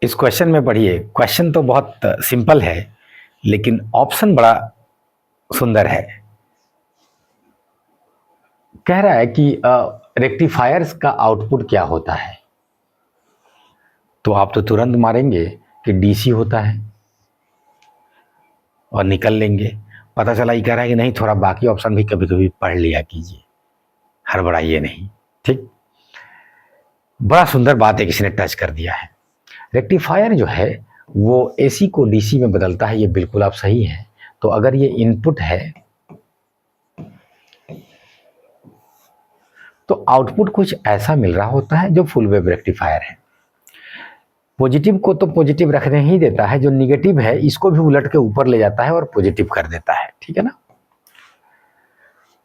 इस क्वेश्चन में पढ़िए, क्वेश्चन तो बहुत सिंपल है लेकिन ऑप्शन बड़ा सुंदर है। कह रहा है कि रेक्टिफायर्स का आउटपुट क्या होता है, तो आप तो तुरंत मारेंगे कि डीसी होता है और निकल लेंगे। पता चला ये कह रहा है कि नहीं, थोड़ा बाकी ऑप्शन भी कभी कभी पढ़ लिया कीजिए, हड़बड़ाइए नहीं। ठीक, बड़ा सुंदर बात है, किसी ने टच कर दिया है। रेक्टिफायर जो है वो एसी को डीसी में बदलता है, ये बिल्कुल आप सही है। तो अगर ये इनपुट है तो आउटपुट कुछ ऐसा मिल रहा होता है जो फुल वेव रेक्टिफायर है। पॉजिटिव को तो पॉजिटिव रखने ही देता है, जो निगेटिव है इसको भी उलट के ऊपर ले जाता है और पॉजिटिव कर देता है। ठीक है ना।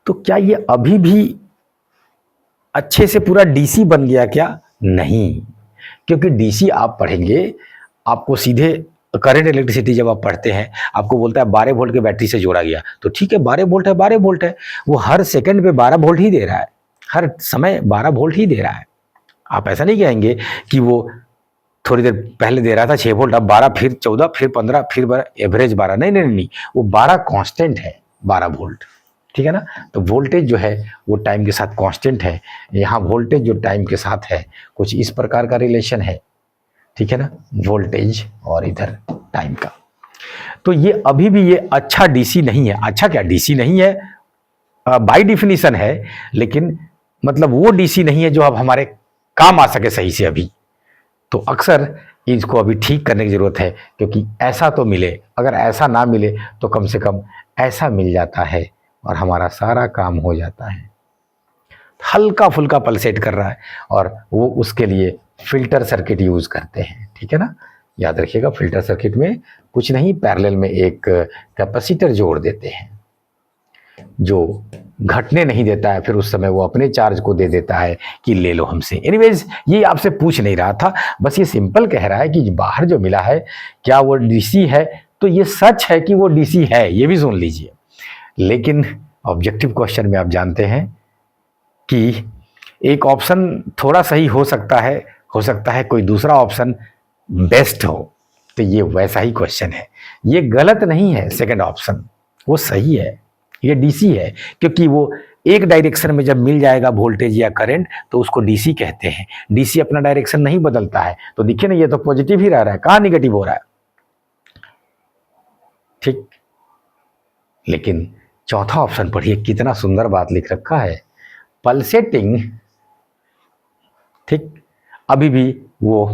तो क्या ये अभी भी अच्छे से पूरा डीसी बन गया क्या? नहीं, क्योंकि डीसी आप पढ़ेंगे, आपको सीधे करंट इलेक्ट्रिसिटी जब आप पढ़ते हैं आपको बोलता है 12 वोल्ट के बैटरी से जोड़ा गया, तो ठीक है 12 वोल्ट है, 12 वोल्ट है, वो हर सेकंड पे 12 वोल्ट ही दे रहा है, हर समय 12 वोल्ट ही दे रहा है। आप ऐसा नहीं कहेंगे कि वो थोड़ी देर पहले दे रहा था 6 वोल्ट, अब 12, फिर 14, फिर 15, फिर 12, एवरेज 12, नहीं नहीं नहीं, वो 12 कांस्टेंट है, 12 वोल्ट। ठीक है ना। तो वोल्टेज जो है वो टाइम के साथ कांस्टेंट है, यहाँ वोल्टेज जो टाइम के साथ है कुछ इस प्रकार का रिलेशन है। ठीक है ना, वोल्टेज और इधर टाइम का। तो ये अभी भी ये अच्छा डीसी नहीं है। अच्छा क्या डीसी नहीं है, बाय डिफिनीशन है, लेकिन मतलब वो डीसी नहीं है जो अब हमारे काम आ सके सही से अभी। तो अक्सर इसको अभी ठीक करने की जरूरत है, क्योंकि ऐसा तो मिले, अगर ऐसा ना मिले तो कम से कम ऐसा मिल जाता है और हमारा सारा काम हो जाता है। हल्का फुल्का पल्सेट कर रहा है और वो उसके लिए फिल्टर सर्किट यूज करते हैं। ठीक है ना, याद रखिएगा फिल्टर सर्किट में कुछ नहीं, पैरेलल में एक कैपेसिटर जोड़ देते हैं जो घटने नहीं देता है, फिर उस समय वो अपने चार्ज को दे देता है कि ले लो हमसे। एनीवेज, ये आपसे पूछ नहीं रहा था, बस ये सिंपल कह रहा है कि बाहर जो मिला है क्या वो डीसी है, तो ये सच है कि वो डीसी है, ये भी सुन लीजिए। लेकिन ऑब्जेक्टिव क्वेश्चन में आप जानते हैं कि एक ऑप्शन थोड़ा सही हो सकता है कोई दूसरा ऑप्शन बेस्ट हो, तो ये वैसा ही क्वेश्चन है। ये गलत नहीं है, सेकंड ऑप्शन वो सही है, ये डीसी है, क्योंकि वो एक डायरेक्शन में जब मिल जाएगा वोल्टेज या करंट तो उसको डीसी कहते हैं। डीसी अपना डायरेक्शन नहीं बदलता है, तो देखिए ना ये तो पॉजिटिव ही रह रहा है, कहां निगेटिव हो रहा है। ठीक, लेकिन चौथा ऑप्शन पढ़िए, कितना सुंदर बात लिख रखा है, पल्सेटिंग। ठीक, अभी भी वो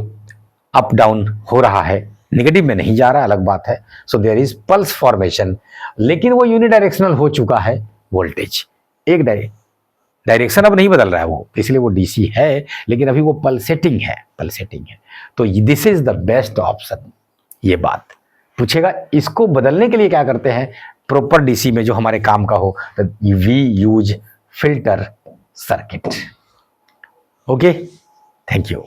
अप डाउन हो रहा है, नेगेटिव में नहीं जा रहा, अलग बात है। So there is pulse formation, लेकिन वो यूनिडायरेक्शनल हो चुका है वोल्टेज, एक डायरेक्शन अब नहीं बदल रहा है वो, इसलिए वो डीसी है, लेकिन अभी वो पल्सेटिंग है। तो this is the best option. ये बात पूछेगा इसको बदलने के लिए क्या करते हैं प्रॉपर डीसी में जो हमारे काम का हो, तो we use filter circuit. Okay, thank you.